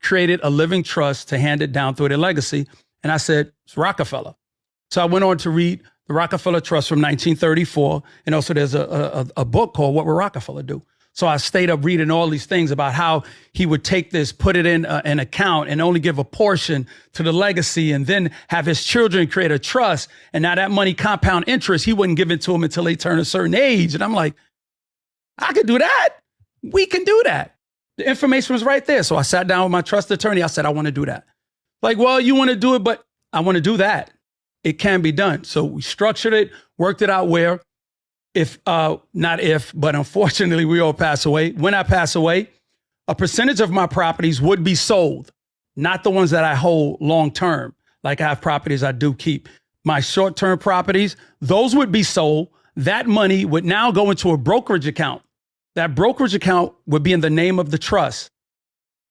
created a living trust to hand it down through their legacy? And I said, it's Rockefeller. So I went on to read the Rockefeller Trust from 1934. And also there's a book called What Would Rockefeller Do? So I stayed up reading all these things about how he would take this, put it in an account and only give a portion to the legacy and then have his children create a trust. And now that money compound interest, he wouldn't give it to them until they turn a certain age. And I'm like, I could do that. We can do that. The information was right there. So I sat down with my trust attorney. I said, I want to do that. Like, well, you want to do it, but I want to do that. It can be done. So we structured it, worked it out where but unfortunately we all pass away. When I pass away, a percentage of my properties would be sold, not the ones that I hold long-term. Like I have properties I do keep. My short-term properties, those would be sold. That money would now go into a brokerage account. That brokerage account would be in the name of the trust.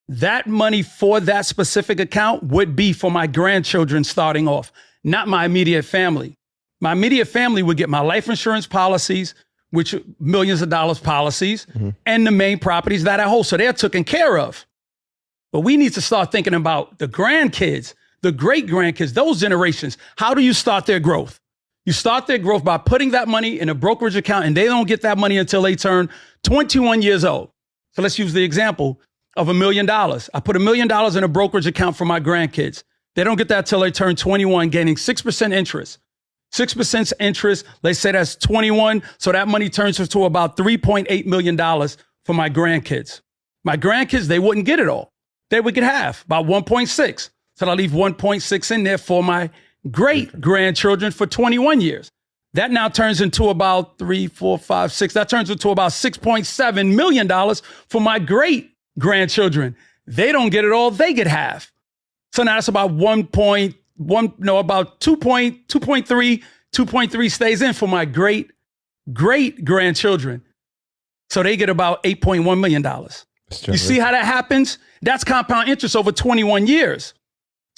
That money for that specific account would be for my grandchildren starting off, not my immediate family. My immediate family would get my life insurance policies, which millions of dollars policies, and the main properties that I hold. So they're taken care of. But we need to start thinking about the grandkids, the great grandkids, those generations. How do you start their growth? You start their growth by putting that money in a brokerage account, and they don't get that money until they turn 21 years old. So let's use the example of $1 million. I put $1 million in a brokerage account for my grandkids. They don't get that till they turn 21, gaining 6% interest. 6% interest, let's say that's 21. So that money turns into about $3.8 million for my grandkids. My grandkids, they wouldn't get it all. They would get half, about 1.6. So I'll leave 1.6 in there for my great grandchildren for 21 years. That now turns into about 3, 4, 5, 6. That turns into about $6.7 million for my great grandchildren. They don't get it all. They get half. So now that's about 2.3 stays in for my great grandchildren. So they get about $8.1 million. You see how that happens? That's compound interest over 21 years.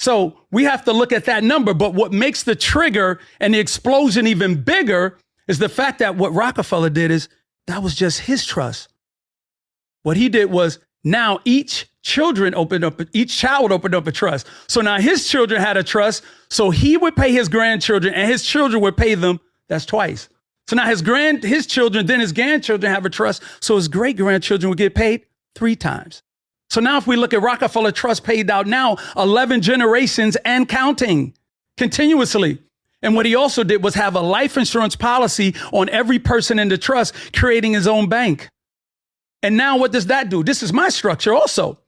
So we have to look at that number. But what makes the trigger and the explosion even bigger is the fact that what Rockefeller did is that was just his trust. What he did was now each child opened up a trust. So now his children had a trust. So he would pay his grandchildren and his children would pay them. That's twice. So now his children, then his grandchildren have a trust. So his great grandchildren would get paid 3 times. So now if we look at Rockefeller Trust paid out now 11 generations and counting continuously. And what he also did was have a life insurance policy on every person in the trust, creating his own bank. And now what does that do? This is my structure also.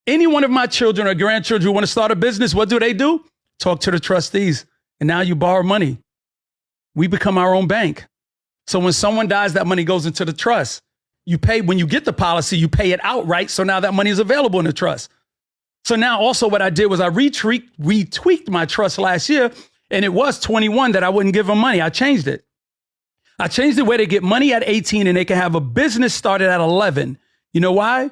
Any one of my children or grandchildren who want to start a business, what do? Talk to the trustees. And now you borrow money. We become our own bank. So when someone dies, that money goes into the trust. You pay, when you get the policy, you pay it outright. So now that money is available in the trust. So now also what I did was I retweaked my trust last year, and it was 21 that I wouldn't give them money. I changed it. I changed it where they get money at 18 and they can have a business started at 11. You know why?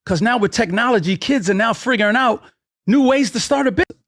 Because now with technology, kids are now figuring out new ways to start a business.